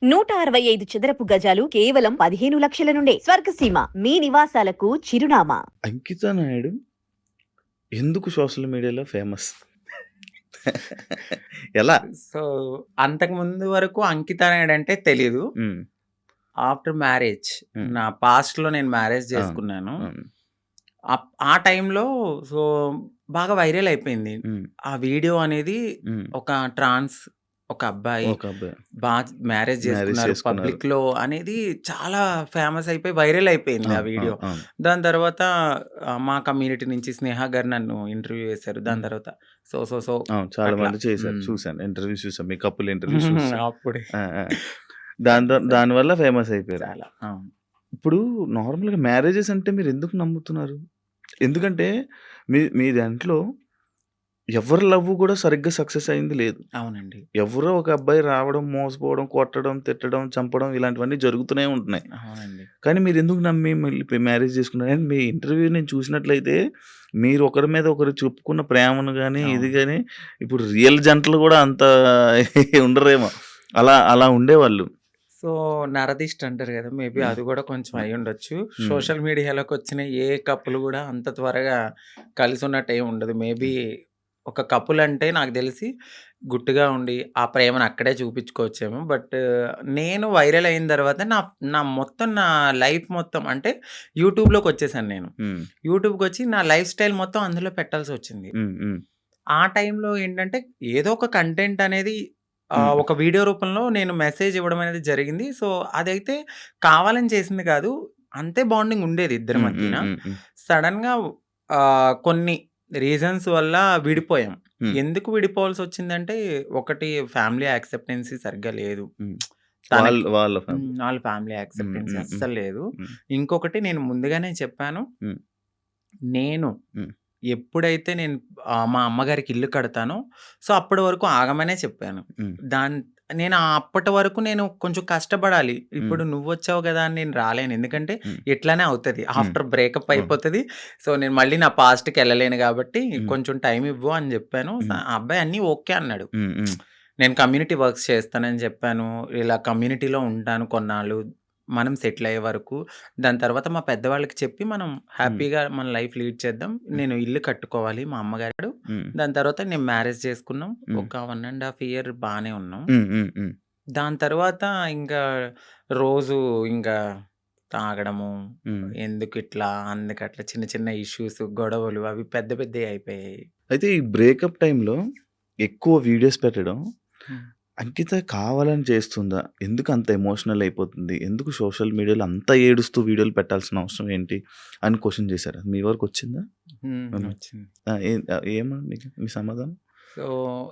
165 చదరపు గజాలు కేవలం 15 లక్షల నుండే స్వర్గసీమ మీ నివాసాలకు చిరునామా. అంకిత నాయుడు ఎందుకు సోషల్ మీడియాలో ఫేమస్? ఎలా? సో, అంతకుముందు వరకు అంకిత నాయుడు అంటే తెలీదు. హ్మ్. ఆఫ్టర్ మ్యారేజ్ హ్మ్. నా పాస్ట్‌లో నేను మ్యారేజ్ అవును. చేసుకున్నాను. అవును. ఆ టైంలో సో, బాగా వైరల్ అయిపోయింది. హ్మ్. ఆ వీడియో అనేది హ్మ్. ఒక ట్రాన్స్ ఒక అబ్బాయి ఒక అబ్బాయి మ్యారేజ్ మ్యారేజ్ చేసుకున్నారు చేసుకున్నారు. పబ్లిక్‌లో అనేది చాలా ఫేమస్ అయిపోయి వైరల్ అయిపోయింది ఆ అవును. వీడియో. అవును. అవును. దాని తర్వాత మా కమ్యూనిటీ నుంచి స్నేహ గారు నన్ను ఇంటర్వ్యూ చేశారు. దాని తర్వాత సో అవును. చాలా అట్లా. మంది చేశారు. హ్మ్. చూసాను. ఇంటర్వ్యూస్ చూసాను. మీ కపుల్ ఇంటర్వ్యూస్ చూసాను. అప్పుడే ఆ! ఆ! దానివల్ల ఫేమస్ అయిపోయారు. చాలా. అవును. ఇప్పుడు నార్మల్‌గా మ్యారేజెస్ అంటే మీరెందుకు నమ్ముతున్నారు? ఎందుకంటే మీ దాంట్లో ఎవరి లవ్ కూడా సరిగ్గా సక్సెస్ అయింది లేదు. అవునండి. ఎవరో ఒక అబ్బాయి రావడం, మోసపోవడం, కొట్టడం, తిట్టడం, చంపడం ఇలాంటివన్నీ జరుగుతూనే ఉంటున్నాయి. అవునండి. కానీ మీరెందుకు నమ్మి మళ్ళీ మ్యారేజ్ చేసుకున్నారు? అండ్ మీ ఇంటర్వ్యూ నేను చూసినట్లయితే మీరు ఒకరి మీద ఒకరు చెప్పుకున్న ప్రేమను గాని, ఇది అవును. గాని ఇప్పుడు రియల్ జంటలు కూడా అంత ఉండరేమో. అలా ఉండేవాళ్ళు. సో, నరదిష్టి అంటారు గదా! మేబీ హ్మ్. అది గూడా కొంచెం అయ్యుండొచ్చు. హ్మ్. సోషల్ మీడియాలోకొచ్చిన ఏ కపుల్ గూడా అంత త్వరగా కలిసున్నట్టు ఏమి ఉండదు. మేబీ ఒక కపుల్ అంటే నాకు దెలిసి గుట్టుగా ఉండి ఆ ప్రేమను అక్కడే చూపించుకోవచ్చేమో. బట్ నేను వైరల్ అయిన తర్వాత నా మొత్తం నా లైఫ్ మొత్తం అంటే యూట్యూబ్‌లోకొచ్చేసాను నేను. హ్మ్. యూట్యూబ్‌కొచ్చి నా లైఫ్ స్టైల్ మొత్తం అందులో పెట్టాల్సొచ్చింది. హ్మ్. హ్మ్. ఆ టైంలో ఏంటంటే ఏదో ఒక కంటెంట్ అనేది హ్మ్. ఒక వీడియో రూపంలో నేను మెసేజ్ ఇవ్వడం అనేది జరిగింది. సో, అదైతే కావాలని చేసింది కాదు. అంతే బాండింగ్ ఉండేది ఇద్దరి హ్మ్. మధ్యన. హ్మ్. హ్మ్. హ్మ్. సడెన్‌గా కొన్ని రీజన్స్ వల్ల విడిపోయాం. హ్మ్. ఎందుకు విడిపోవాల్సొచ్చిందంటే ఒకటి ఫ్యామిలీ యాక్సెప్టెన్సీ సరిగ్గా లేదు. హ్మ్. తనకి వాళ్ళ ఫ్యామిలీ. వాళ్ళ ఫ్యామిలీ హ్మ్. యాక్సెప్టెన్సీ హ్మ్. హ్మ్. అస్సలు లేదు. హ్మ్. ఇంకొకటి నేను ముందుగానే చెప్పాను. హ్మ్. నేను హ్మ్. ఎప్పుడైతే నేను మా అమ్మగారికి ఇల్లు కడతానో, సో, అప్పటి వరకు ఆగమనే చెప్పాను. హ్మ్. నేను అప్పటి వరకు నేను కొంచెం కష్టపడాలి. హ్మ్. ఇప్పుడు నువ్వొచ్చావు గదా! అని నేను రాలేను. ఎందుకంటే హ్మ్. ఇట్లానే అవుతది. హ్మ్. ఆఫ్టర్ బ్రేకప్ అవును. అయిపోతది. సో, నేను మళ్ళీ నా పాస్ట్‌కెళ్ళలేను గాబట్టి హ్మ్. కొంచెం టైమ్ ఇవ్వు అని జెప్పాను. హ్మ్. ఆ అబ్బాయి అన్నీ ఓకే అన్నాడు. హ్మ్. హ్మ్. నేను కమ్యూనిటీ వర్క్స్ చేస్తానని జెప్పాను. ఇలా కమ్యూనిటీలో ఉంటాను కొన్నాళ్ళు. మనం సెటిల్ అయ్యే వరకు. దాని తర్వాత మా పెద్దవాళ్ళకి చెప్పి మనం హ్మ్. హ్యాపీగా మన లైఫ్ లీడ్ చేద్దాం. హ్మ్. నేను ఇల్లు కట్టుకోవాలి మా అమ్మగారు. హ్మ్. దాని తర్వాత నేను మ్యారేజ్ చేసుకున్నాం. హ్మ్. ఒక 1 ½ ఇయర్ బానే ఉన్నాం. హ్మ్. హ్మ్. హ్మ్. దాని తర్వాత ఇంకా రోజు ఇంకా తాగడము, హ్మ్. ఎందుకిట్లా, అందుకట్లా చిన్న చిన్న ఇష్యూస్, గొడవలు అవి పెద్ద పెద్దయి అయిపోయాయి. అయితే ఈ బ్రేకప్ టైమ్‌లో ఎక్కువ వీడియోస్ పెట్టడం హ్మ్. అంకిత కావాలని చేస్తుందా? ఎందుకు అంత ఎమోషనల్ అయిపోతుంది? ఎందుకు సోషల్ మీడియాలో అంత ఏడుస్తూ వీడియోలు పెట్టాల్సిన అవసరం ఏంటి? అని క్వెషన్ చేసారా? మీ వరకొచ్చిందా? హ్మ్. వచ్చింది. ఆ! ఏమని మీ సమాధానం? సో,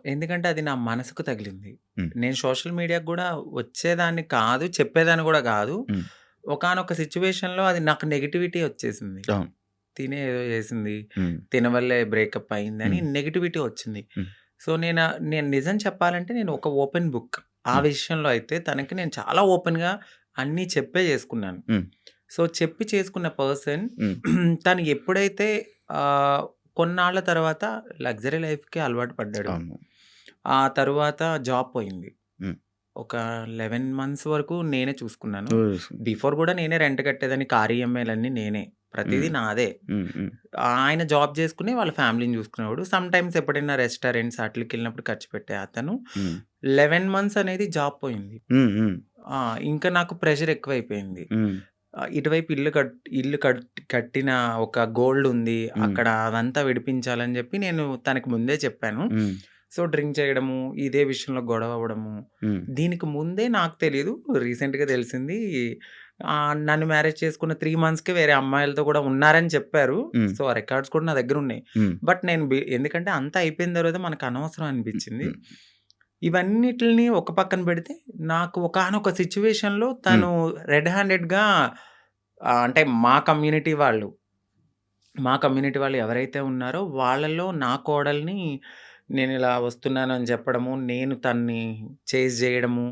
ఎందుకంటే అది నా మనసుకు తగిలింది. హ్మ్. నేను సోషల్ మీడియాకి గూడా వచ్చేదాన్ని కాదు, చెప్పేదాన్ని గూడా గాదు. హ్మ్. ఒకానొక సిట్యుయేషన్‌లో అది నాకు నెగటివిటీ వచ్చేసింది. అవును. తినే ఏదో చేసింది. హ్మ్. తిన వల్లే బ్రేకప్ అయిందని హ్మ్. నెగటివిటీ వచ్చింది. హ్మ్. సో, నేను నిజం చెప్పాలంటే నేను ఒక ఓపెన్ బుక్. ఆ హ్మ్. విషయంలో అయితే తనకి నేను చాలా ఓపెన్‌గా అన్నీ చెప్పే చేసుకున్నాను. హ్మ్. సో, చెప్పి చేసుకున్న పర్సన్ హ్మ్. తను ఎప్పుడైతే ఆహ్, కొన్నాళ్ళ తర్వాత లగ్జరీ లైఫ్‌కి అలవాటు పడ్డాడు. అవును. ఆ తరువాత జాబ్ పోయింది. హ్మ్. ఒక 11 మంత్స్ వరకు నేనే చూసుకున్నాను. ఓహ్! బిఫోర్ గూడా నేనే రెంట్ కట్టేదాన్ని. కార్ ఈఎంఐలన్నీ నేనే. ప్రతీదీ హ్మ్. నాదే. హ్మ్. హ్మ్. ఆయన జాబ్ చేసుకుని వాళ్ళ ఫ్యామిలీని చూసుకునేవాడు. సమ్‌టైమ్స్ ఎప్పుడైనా రెస్టారెంట్స్ ఆటిలకెళ్ళినప్పుడు ఖర్చు పెట్టే అతను. హ్మ్. 11 మంత్స్ అనేది జాబ్ పోయింది. హ్మ్. హ్మ్. ఆ! ఇంకా నాకు ప్రెషర్ ఎక్కువైపోయింది. హ్మ్. ఇటువైపు ఇల్లు కట్టిన ఒక గోల్డ్ ఉంది. హ్మ్. అక్కడ అదంతా విడిపించాలని చెప్పి నేను తనకి ముందే చెప్పాను. హ్మ్. సో, డ్రింక్ చేయడము, ఇదే విషయంలో గొడవ అవ్వడము. హ్మ్. దీనికి ముందే నాకు తెలీదు. రీసెంట్‌గా తెలిసింది. నన్ను మ్యారేజ్ చేసుకున్న 3 మంత్స్‌కే వేరే అమ్మాయిలతో కూడా ఉన్నారని చెప్పారు. హ్మ్. సో, ఆ రికార్డ్స్ కూడా నా దగ్గరున్నాయి. హ్మ్. బట్ నేను ఎందుకంటే అంతా అయిపోయిన తర్వాత మనకు అనవసరం అనిపించింది. హ్మ్. ఇవన్నిటిల్ని ఒక పక్కన పెడితే నాకు ఒకానొక సిట్యుయేషన్‌లో హ్మ్. తను రెడ్ హ్యాండెడ్‌గా అంటే మా కమ్యూనిటీ వాళ్ళు ఎవరైతే ఉన్నారో వాళ్ళలో నా కోడల్ని నేనిలా వస్తున్నానని చెప్పడము, నేను తన్ని చేజ్ జేయడము,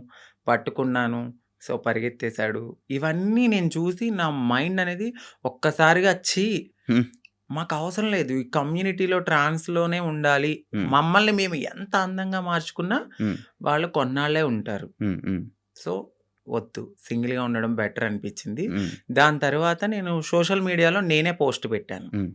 పట్టుకున్నాను. సో, పరిగెత్తేసాడు. ఇవన్నీ నేను చూసి నా మైండ్ అనేది ఒక్కసారిగా ఛీ! హ్మ్. మాకవసరం లేదు. ఈ కమ్యూనిటీలో ట్రాన్స్‌లోనే ఉండాలి. హ్మ్. మమ్మల్ని మేము ఎంత అందంగా మార్చుకున్నా హ్మ్. వాళ్ళు కొన్నాళ్ళే ఉంటారు. హ్మ్. హ్మ్. సో, వద్దు సింగిల్‌గా ఉండడం బెటర్ అనిపించింది. హ్మ్. దాని తర్వాత నేను సోషల్ మీడియాలో నేనే పోస్ట్ పెట్టాను. హ్మ్.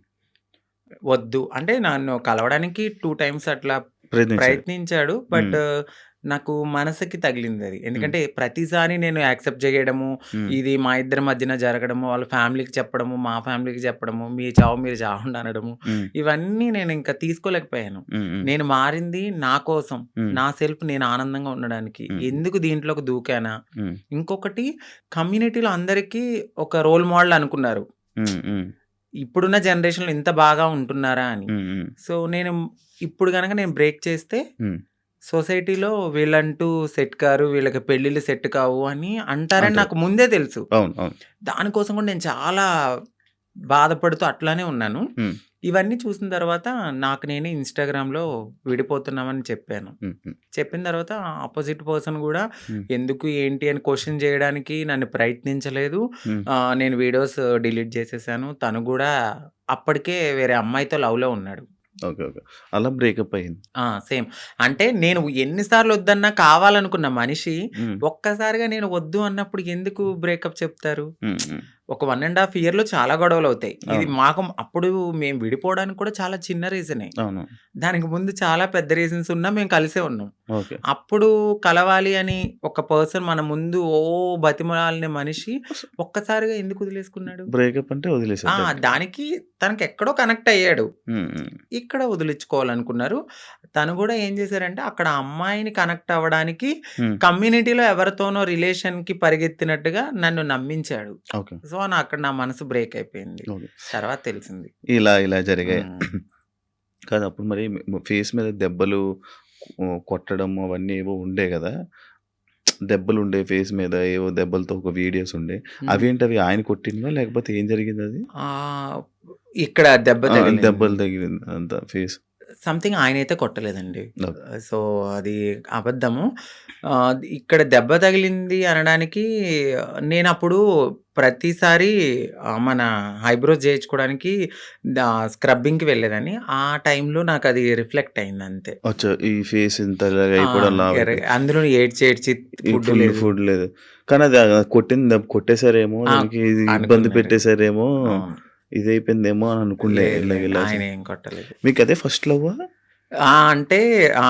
వద్దు అంటే నన్ను కలవడానికి 2 టైమ్స్ అట్లా ప్రయత్నించారు. ప్రయత్నించాడు. బట్ హ్మ్. నాకు మనసుకి తగిలిందది. హ్మ్. ఎందుకంటే ప్రతిసారి నేను యాక్సెప్ట్ చేయడము, హ్మ్. ఇది మా ఇద్దరి మధ్యన జరగడము, వాళ్ళ ఫ్యామిలీకి చెప్పడము, మా ఫ్యామిలీకి చెప్పడము, మీ చావు మీరు చావండి అనడము, హ్మ్. ఇవన్నీ నేను ఇంకా తీసుకోలేకపోయాను. హ్మ్. హ్మ్. నేను మారింది నా కోసం, హ్మ్. నా సెల్ఫ్ నేను ఆనందంగా ఉండడానికి. హ్మ్. ఎందుకు దీంట్లోకి దూకానా? హ్మ్. ఇంకొకటి కమ్యూనిటీలో అందరికీ ఒక రోల్ మోడల్ అనుకున్నారు. హ్మ్. హ్మ్. ఇప్పుడున్న జనరేషన్‌లో ఇంత బాగా ఉంటున్నారా అని. హ్మ్. హ్మ్. సో, నేను ఇప్పుడు గనక నేను బ్రేక్ చేస్తే హ్మ్. సొసైటీలో వీళ్ళంటూ సెట్ కారు, వీళ్ళకి పెళ్ళిళ్ళు సెట్ కావు అని అంటారని అంటారు. నాకు ముందే తెలుసు. అవును. అవును. దానికోసం కూడా నేను చాలా బాధపడుతూ అట్లానే ఉన్నాను. హ్మ్. ఇవన్నీ చూసిన తర్వాత నాకు నేనే ఇన్‌స్టాగ్రామ్‌లో విడిపోతున్నామని చెప్పాను. హ్మ్. హ్మ్. చెప్పిన తర్వాత అపోజిట్ పర్సన్ గూడా హ్మ్. ఎందుకు, ఏంటి అని క్వెషన్ చేయడానికి నన్ను ప్రయత్నించలేదు. హ్మ్. నేను వీడియోస్ డిలీట్ చేసేసాను. తను గూడా అప్పటికే వేరే అమ్మాయితో లవ్‌లో ఉన్నాడు. ఓకే. ఓకే. అలా బ్రేకప్ అయింది. సేమ్. అంటే నేను ఎన్ని సార్లు వద్దన్నా కావాలనుకున్న మనిషి హ్మ్. ఒక్కసారిగా నేను వద్దు అన్నప్పుడు ఎందుకు బ్రేకప్ చెప్తారు? హ్మ్. హ్మ్. ఒక 1 ½ ఇయర్‌లో చాలా గొడవలవుతాయి. ఇది అవును. మాకు అప్పుడు మేము విడిపోవడానికి కూడా చాలా చిన్న రీజనే. అవును. దానికి ముందు చాలా పెద్ద రీజన్స్ ఉన్నా మేము కలిసే ఉన్నాం. ఓకే. అప్పుడు కలవాలి అని ఒక పర్సన్ మన ముందు బతిమలాడిన మనిషి ఒక్కసారిగా ఎందుకు వదిలేసుకున్నాడు? బ్రేకప్ అంటే వదిలేసారు డైరెక్ట్‌గా. దానికి తనకెక్కడో కనెక్ట్ అయ్యాడు. హ్మ్. హ్మ్. ఇక్కడ వదిలించుకోవాలనుకున్నారు. తను గూడా ఏం జేశారంటే, అక్కడ అమ్మాయిని కనెక్ట్ అవ్వడానికి హ్మ్. కమ్యూనిటీలో ఎవరితోనో రిలేషన్‌కి పరిగెత్తినట్టుగా నన్ను నమ్మించాడు. ఓకే. సో, అక్కడ నా మనసు బ్రేక్ అయిపోయింది. ఓకే. తర్వాత తెలిసింది. ఇలా జరిగాయి. హ్మ్. కాదు అప్పుడు మరి ఫేస్ మీద దెబ్బలు కొట్టడం అవన్నీ ఏవో ఉండేయి గదా! దెబ్బలుండే ఫేస్ మీద ఏవో దెబ్బలతో ఒక వీడియోస్ ఉండేయి. హ్మ్. అవేంటవి ఆయన కొట్టినవా? లేకపోతే ఏం జరిగిందది? ఆహ్, ఇక్కడ దెబ్బ ఆ! తగిలింది. దెబ్బలు తగిలింది అంతా ఫేస్. సంథింగ్ ఆయనైతే కొట్టలేదండి. ఓకే. సో, అది అబద్ధము. ఇక్కడ దెబ్బ తగిలింది అనడానికి నేనప్పుడు ప్రతిసారి మన ఐబ్రోస్ చేయించుకోవడానికి స్క్రబ్బింగ్‌కి వెళ్ళేదాన్ని. ఆ టైంలో నాకది రిఫ్లెక్ట్ అయిందంతే. అచ్చా! ఈ ఫేస్ ఇంత ఇలాగ ఆ! అయిపోవడం లావు అయిపోయి. అందులోను ఏడ్చి ఏడ్చి ఈ ఫుడ్ లేదు. ఫుడ్ లేదు. కానీ అది కొట్టిన దెబ్బ కొట్టేసారేమో, ఆ! దానికి ఇది ఇబ్బంది అనుకున్నారు. పెట్టేసారేమో, అవును. ఇదైపోయిందేమో అని అనుకుండే లేదు ఇలాగ లేదు. ఇలా ఆయనేం కొట్టలేదు. మీకదే ఫస్ట్ లవ్వా? అంటే ఆ!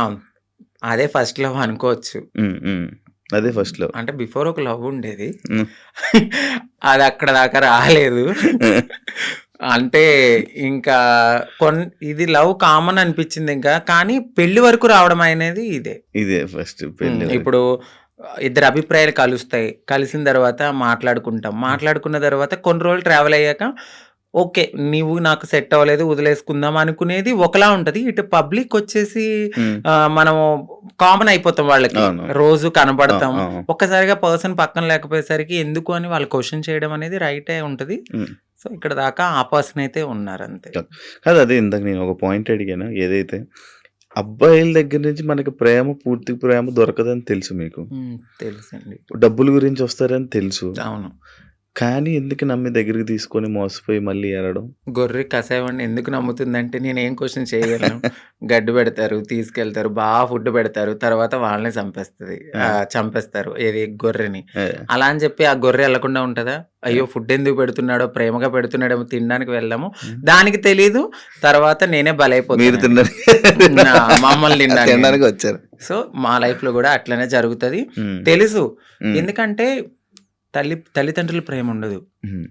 అదే ఫస్ట్ లవ్ అనుకోవచ్చు. హ్మ్. హ్మ్. అదే ఫస్ట్ లవ్. అంటే బిఫోర్ ఒక లవ్ ఉండేది. హ్మ్. అది అక్కడ దాకా రాలేదు. అంటే ఇంకా ఇది లవ్ కామన్ అనిపించింది ఇంకా. కానీ పెళ్లి వరకు రావడం అనేది ఇదే. ఇదే ఫస్ట్ పెళ్లి వరకు. ఇప్పుడు ఇద్దరి అభిప్రాయాలు కలుస్తాయి. కలిసిన తర్వాత మాట్లాడుకుంటాం. మాట్లాడుకున్న తర్వాత కొన్ని రోజులు ట్రావెల్ అయ్యాక ఓకే. నీవు నాకు సెట్ అవ్వలేదు వదిలేసుకుందాం అనుకునేది ఒకలా ఉంటది. ఇటు పబ్లిక్ వచ్చేసి హ్మ్. మనము కామన్ అయిపోతాం వాళ్ళకి. అవును. రోజు ఆ! కనపడతాం. ఆ! ఒక్కసారిగా పర్సన్ పక్కన లేకపోయేసరికి ఎందుకు అని వాళ్ళు క్వెషన్ చేయడం అనేది రైటే ఉంటది. హ్మ్. సో, ఇక్కడ దాకా ఆ పర్సన్ అయితే ఉన్నారంతే. కాదు అదే ఇందాక నేను ఒక పాయింట్ అడిగాను. ఏదైతే అబ్బాయిల దగ్గర నుంచి మనకి పూర్తి ప్రేమ దొరకదని తెలుసు మీకు. తెలుసండి. డబ్బుల గురించి వస్తారని తెలుసు. అవును. కానీ ఎందుకు నమ్మి దగ్గరికి తీసుకొని మోసపోయి మళ్ళీ ఏడడం? గొర్రె కసాయివాడిని ఎందుకు నమ్ముతుందంటే నేనేం క్వెషన్ చేయగలను. గడ్డి పెడతారు, తీసుకెళ్తారు, ఫుడ్ పెడతారు. తర్వాత వాళ్ళనే ఆ! చంపేస్తారు. ఏది గొర్రెని. ఆ! అలా అని చెప్పి ఆ గొర్రె ఎళ్ళకుండా ఉంటదా? ఆ! అయ్యో! ఫుడ్ ఎందుకు పెడుతున్నాడో, ప్రేమగా పెడుతున్నాడేమో తినడానికి వెళ్ళాము. హ్మ్. దానికి తెలీదు. తర్వాత నేనే మీరు బలైపోతానండి. తినడానికి మమ్మల్ని తినడానికి నేను. తినడానికి వచ్చారు. సో, మా లైఫ్‌లో గూడా అట్లనే జరుగుతది. హ్మ్. తెలుసు. హ్మ్. ఎందుకంటే తల్లిదండ్రుల ప్రేముండదు. హ్మ్.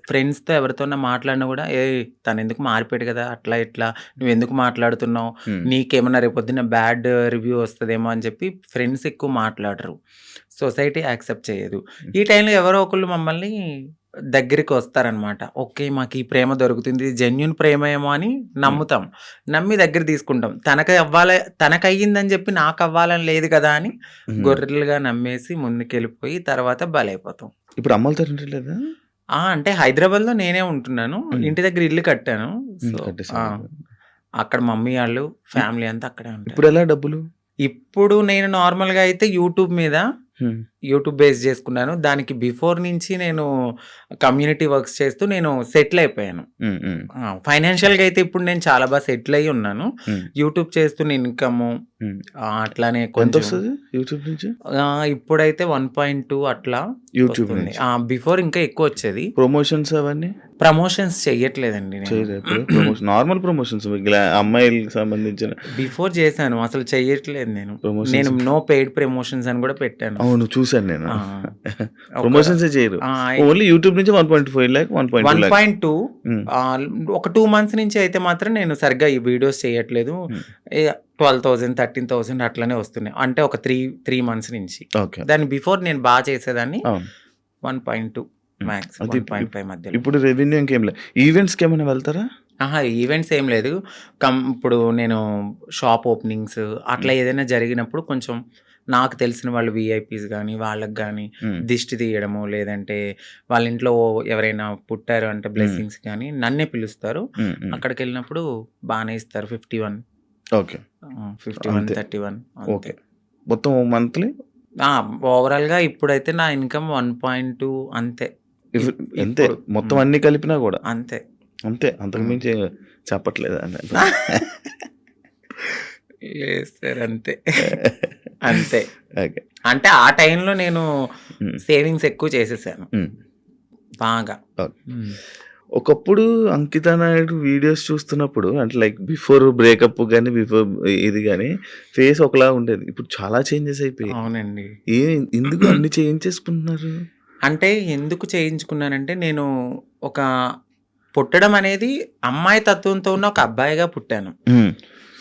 ఫ్రెండ్స్‌తో ఎవరితోన్నా మాట్లాడినా గూడా, "ఏయ్! తనెందుకు మారిపోయాడు గదా! అట్లా ఇట్లా నువ్వెందుకు మాట్లాడుతున్నావు? హ్మ్. నీకేమన్నా రేపొద్దున్న బ్యాడ్ రివ్యూ వస్తదేమో" అని చెప్పి ఫ్రెండ్స్ ఎక్కువ మాట్లాడరు. సొసైటీ యాక్సెప్ట్ చేయదు. ఈ టైంలో ఎవరో ఒకళ్ళు మమ్మల్ని దగ్గరికి వస్తారనమాట. ఓకే. మాకు ఈ ప్రేమ దొరుకుతుంది. ఇది జెన్యూన్ ప్రేమేమో అని హ్మ్. నమ్ముతాం. నమ్మి దగ్గర తీసుకుంటాం. తనకయ్యిందని చెప్పి నాకవ్వాలని లేదు కదా! అని హ్మ్. గొర్రెలుగా నమ్మేసి ముందుకెళ్ళిపోయి తర్వాత బలైపోతాం. ఇప్పుడు అమ్మలతో ఉండట్లేదా? అంటే హైదరాబాద్‌లో నేనే ఉంటున్నాను. హ్మ్. ఇంటి దగ్గర ఇల్లు కట్టాను. హ్మ్. సో, ఆ! కట్టేసారు. అక్కడ మమ్మీ ఆళ్ళు, హ్మ్. ఫ్యామిలీ అంతా అక్కడే ఉంటారు. ఇప్పుడెలా డబ్బులు? ఇప్పుడు నేను నార్మల్‌గా అయితే యూట్యూబ్ మీద హ్మ్. యూట్యూబ్ బేస్ చేసుకున్నాను. దానికి బిఫోర్ నుంచి నేను కమ్యూనిటీ వర్క్స్ చేస్తూ నేను సెటిల్ అయిపోయాను. ఫైనాన్షియల్‌గా అయితే ఇప్పుడు నేను చాలా బాగా సెటిల్ అయ్యి ఉన్నాను. యూట్యూబ్ చేస్తున్న ఇన్‌కము అట్లానే కొంచెం ఎంతొస్తది యూట్యూబ్ నుంచి? ఇప్పుడైతే 1.2 అట్లా యూట్యూబ్ వస్తుంది. నుంచి. బిఫోర్ ఇంకా ఎక్కువొచ్చేది. ప్రమోషన్స్ అవన్నీ ప్రమోషన్స్ చెయ్యట్లేదండి నేను. చేయలేదు ఇప్పుడు? ప్రమోషన్ నార్మల్ ప్రమోషన్స్ అమ్మాయిలకి సంబంధించిన బిఫోర్ చేశాను. అసలు చెయ్యట్లేదు నేను. ప్రమోషన్స్. నేను నో పెయిడ్ ప్రమోషన్స్ అని కూడా పెట్టాను. అవును చూసాను నేను. ఆ! ఒక ప్రమోషన్స్ చేయరు. ఆ! ఓన్లీ యూట్యూబ్ నుంచి 1.5 lakh 1.2 lakh. 1.2 ఒక 2 మంత్స్ నుంచి అయితే మాత్రం నేను సరిగ్గా ఈ వీడియోస్ చేయట్లేదు. 12,000 13,000 అట్లనే వస్తున్నాయి. అంటే ఒక 3 మంత్స్ నుంచి. ఓకే. దాని బిఫోర్ నేను బాగా చేసేదాన్ని. అవును. 1.2 మ్యాక్స్ అది 1.5 మధ్యలో. ఇప్పుడు రెవెన్యూ ఇంకేం లేదు. ఈవెంట్స్‌కి ఏమైనా వెళ్తారా? ఈవెంట్స్ ఏం లేదు. ఇప్పుడు నేను షాప్ ఓపెనింగ్స్ అట్లా ఏదైనా జరిగినప్పుడు కొంచెం నాకు తెలిసిన వాళ్ళు వీఐపీస్ గానీ, వాళ్ళకి గానీ దిష్టి తీయడము, లేదంటే వాళ్ళ ఇంట్లో ఎవరైనా పుట్టారు అంటే బ్లెస్సింగ్స్ గానీ నన్నే పిలుస్తారు. అక్కడికెళ్ళినప్పుడు బానే ఇస్తారు. 51 ఓకే. 51, అంతే. 31 ఓకే. అంతే. మొత్తం మంత్లీ ఓవరాల్‌గా ఇప్పుడైతే నా ఇన్‌కమ్ 1.2 అంతే. అంతే ఇప్పుడు మొత్తం అన్ని కలిపినా కూడా అంతే. అంతే. అంతకు మించి చెప్పట్లేదా? లేదు సార్ అంతే. అంతే. ఓకే. అంటే ఆ టైంలో నేను సేవింగ్స్ ఎక్కువ చేసేసాను బాగా. ఒకప్పుడు అంకిత నాయుడు వీడియోస్ చూస్తున్నప్పుడు అంటే లైక్ బిఫోర్ బ్రేకప్ కానీ బిఫోర్ ఇది కానీ ఫేస్ ఒకలా ఉండేది. ఇప్పుడు చాలా చేంజెస్ అయిపోయాయి. అవునండి. ఎందుకు అన్ని చేంజేసుకుంటున్నారు? అంటే ఎందుకు చేయించుకున్నానంటే నేను ఒక పుట్టడం అనేది అమ్మాయి తత్వంతో ఉన్న ఒక అబ్బాయిగా పుట్టాను.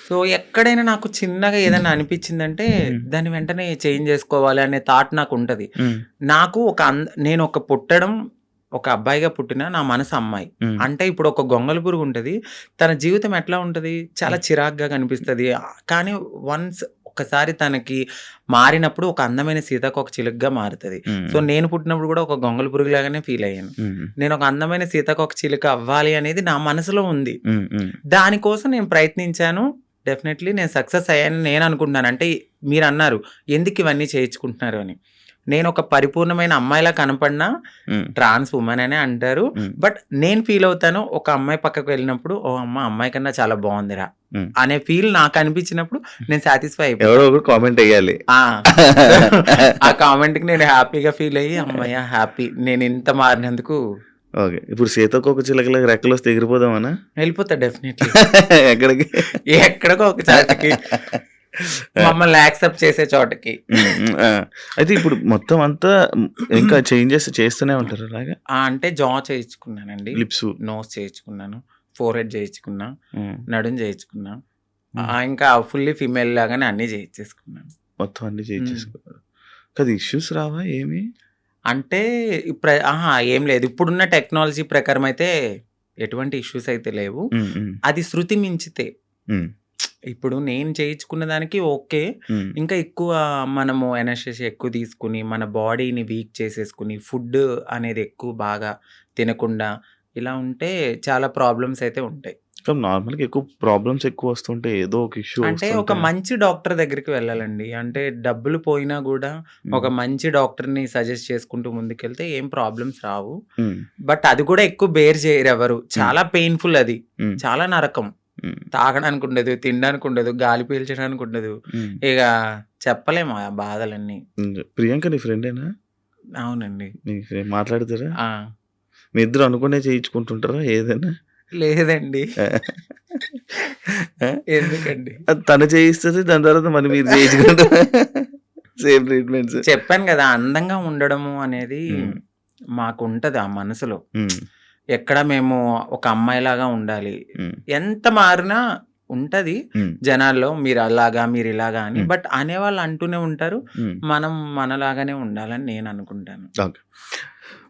సో ఎక్కడైనా నాకు చిన్నగా ఏదైనా అనిపించిందంటే దాన్ని వెంటనే చేంజ్ చేసుకోవాలి అనే థాట్ నాకు ఉంటది. నాకు నేను ఒక పుట్టడం ఒక అబ్బాయిగా పుట్టిన నా మనసు అమ్మాయి. అంటే ఇప్పుడు ఒక గొంగళి పురుగు ఉంటది. తన జీవితం ఎట్లా ఉంటది? చాలా చిరాగ్గా కనిపిస్తది. కానీ వన్స్ ఒక్కసారి తనకి మారినప్పుడు ఒక అందమైన సీతాకోక చిలుకగా మారుతది. సో నేను పుట్టినప్పుడు కూడా ఒక గొంగళి పురుగు లాగానే ఫీల్ అయ్యాను. నేను ఒక అందమైన సీతాకోక చిలుక అవ్వాలి అనేది నా మనసులో ఉంది. దానికోసం నేను ప్రయత్నించాను. డెఫినెట్లీ నేను సక్సెస్ అయ్యానని నేను అనుకుంటున్నాను. అంటే మీరు అన్నారు ఎందుకు ఇవన్నీ చేయించుకుంటున్నారు అని. నేను ఒక పరిపూర్ణమైన అమ్మాయిలా కనపడినా ట్రాన్స్ ఉమెన్ అనే అంటారు. బట్ నేను ఫీల్ అవుతాను ఒక అమ్మాయి పక్కకు వెళ్ళినప్పుడు ఓ అమ్మాయి కన్నా చాలా బాగుందిరా అనే ఫీల్ నాకు అనిపించినప్పుడు నేను సాటిస్ఫై అయిపోయాను. ఎవరో ఒకరు కామెంట్ అయ్యాలి. ఆ కామెంట్ కి నేను హ్యాపీగా ఫీల్ అయ్యి అమ్మయ్య హ్యాపీ నేను ఇంత మారినందుకు. ఓకే. ఇప్పుడు సీతాకోక చిలకలకు రెక్కలు వస్తే ఎగిరిపోదామనా? వెళ్ళిపోతా డెఫినెట్లీ. ఎక్కడికి? ఎక్కడికో ఒక చోటకి మమ్మల్ని యాక్సెప్ట్ చేసే చోటకి. అయితే ఇప్పుడు మొత్తం అంతా ఇంకా చేంజెస్ చేస్తూనే ఉంటారు అలాగా? అంటే జా చేయించుకున్నానండి, లిప్స్, నోస్ చేయించుకున్నాను, ఫోర్ హెడ్ చేయించుకున్నా, నడుం చేయించుకున్నా, ఇంకా ఫుల్లీ ఫీమేల్ లాగానే అన్ని చేయించేసుకున్నాను. మొత్తం అన్ని చేయించేసుకున్నారు కదా. ఇష్యూస్ రావా ఏమి? అంటే ఏం లేదు. ఇప్పుడున్న టెక్నాలజీ ప్రకారం అయితే ఎటువంటి ఇష్యూస్ అయితే లేవు. అది శృతి మించితే ఇప్పుడు నేను చేయించుకున్న దానికి ఓకే. ఇంకా ఎక్కువ మనము ఎనర్జీ ఎక్కువ తీసుకుని మన బాడీని వీక్ చేసేసుకుని ఫుడ్ అనేది ఎక్కువ బాగా తినకుండా ఇలా ఉంటే చాలా ప్రాబ్లమ్స్ అయితే ఉంటాయి. నార్మల్గా ఎక్కువ ప్రాబ్లమ్స్ ఎక్కువ వస్తుంటే ఏదో ఒక ఇష్యూ అంటే ఒక మంచి డాక్టర్ దగ్గరికి వెళ్ళాలండి. అంటే డబ్బులు పోయినా కూడా ఒక మంచి డాక్టర్ని సజెస్ట్ చేసుకుంటూ ముందుకెళ్తే ఏం ప్రాబ్లమ్స్ రావు. బట్ అది కూడా ఎక్కువ బేర్ చేయరు ఎవరు. చాలా పెయిన్ఫుల్, అది చాలా నరకం. తాగడానికి ఉండదు, తినడానికి ఉండదు, గాలి పీల్చడానికి ఉండదు. ఇక చెప్పలేము ఆ బాధలన్నీ. ప్రియాంక నీ ఫ్రెండేనా? అవునండి. మాట్లాడతారా? మీ ఇద్దరు అనుకునే చేయించుకుంటుంటారా ఏదైనా? లేదండి. ఎందుకండి? తను చేయిస్తుంది, దాని తర్వాత మరి మీరు చేయించుకుంటారా? Same treatments. చెప్పాను కదా, అందంగా ఉండడము అనేది మాకు ఉంటది ఆ మనసులో. ఎక్కడ మేము ఒక అమ్మాయిలాగా ఉండాలి, ఎంత మారినా ఉంటది జనాల్లో మీరు అలాగా మీరు ఇలాగా అని. బట్ అనేవాళ్ళు అంటూనే ఉంటారు. మనం మనలాగానే ఉండాలని నేను అనుకుంటాను. ఓకే.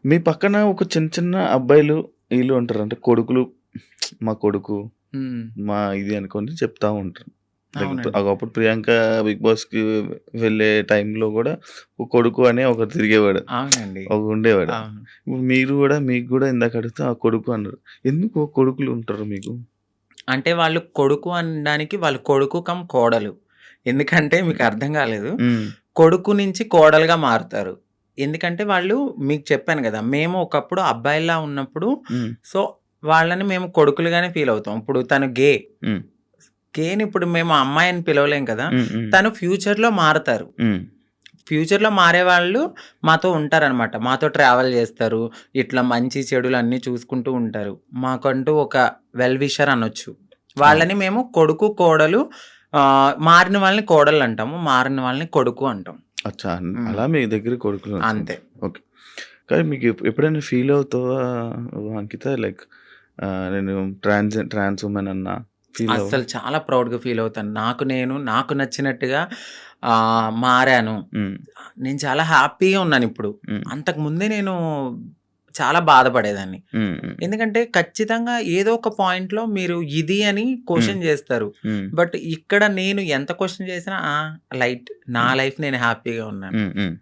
మీ పక్కన ఒక చిన్న చిన్న అబ్బాయిలు వీళ్ళు ఉంటారు, అంటే కొడుకులు, మా కొడుకు మా ఇది అనుకొని చెప్తా ఉంటారు. ఒకప్పుడు ప్రియాంక బిగ్ బాస్ కి వెళ్ళే టైంలో కూడా కొడుకు అనే ఒకరు తిరిగేవాడు, ఒక ఉండేవాడు. ఇప్పుడు మీరు కూడా మీకు కూడా ఇందాక అడిగితే ఆ కొడుకు అన్నారు. ఎందుకు కొడుకులు ఉంటారు మీకు? అంటే వాళ్ళు కొడుకు అనడానికి వాళ్ళు కొడుకు కమ్ కోడలు. ఎందుకంటే మీకు అర్థం కాలేదు, కొడుకు నుంచి కోడలుగా మారుతారు. ఎందుకంటే వాళ్ళు మీకు చెప్పాను గదా! మేము ఒకప్పుడు అబ్బాయిల్లా ఉన్నప్పుడు హ్మ్. సో, వాళ్ళని మేము కొడుకులుగానే ఫీల్ అవుతాం. ఇప్పుడు తను గే. హ్మ్. గేని ఇప్పుడు మేము అమ్మాయి అని పిలవలేం కదా! హ్మ్. హ్మ్. తను ఫ్యూచర్‌లో మారతారు. హ్మ్. ఫ్యూచర్‌లో మారేవాళ్ళు మాతో ఉంటారనమాట. మాతో ట్రావెల్ చేస్తారు. ఇట్లా మంచి చెడులు అన్నీ చూసుకుంటూ ఉంటారు. మాకంటూ ఒక వెల్ విషర్ అనొచ్చు. అవును. వాళ్ళని మేము కొడుకు, కోడలు మారిన వాళ్ళని కోడలంటాము. మారిన వాళ్ళని కొడుకు అంటాం. అచ్చా! హ్మ్. అలా మీ దగ్గర కొడుకులు అంతే. ఓకే. కానీ మీకు ఎప్పుడైనా ఫీల్ అవుతావా అంకిత? లైక్ నేను ట్రాన్స్ వుమెన్ అన్నా ఫీల్ అవ్వవా? అస్సలు చాలా ప్రౌడ్‌గా ఫీల్ అవుతాను. నాకు నచ్చినట్టుగా మారాను. హ్మ్. నేను చాలా హ్యాపీగా ఉన్నానిప్పుడు. హ్మ్. అంతకుముందే నేను చాలా బాధపడేదాన్ని. హ్మ్. హ్మ్. ఎందుకంటే ఖచ్చితంగా ఏదో ఒక పాయింట్‌లో మీరు ఇది అని హ్మ్. క్వెషన్ చేస్తారు. హ్మ్. బట్ ఇక్కడ నేను ఎంత క్వెషన్ చేసినా లైట్ నా హ్మ్. లైఫ్ నేను హ్యాపీగా ఉన్నాను. హ్మ్. హ్మ్.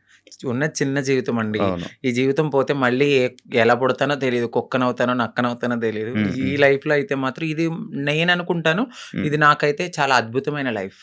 ఉన్నది చిన్న జీవితం అండి. అవును. ఈ జీవితం పోతే మళ్ళీ ఎలా పుడతానో తెలీదు. కుక్కనవుతానో, నక్కనవుతానో తెలీదు. హ్మ్. ఈ హ్మ్. లైఫ్‌లో అయితే మాత్రం ఇది నేననుకుంటాను. హ్మ్. ఇది నాకైతే చాలా అద్భుతమైన లైఫ్.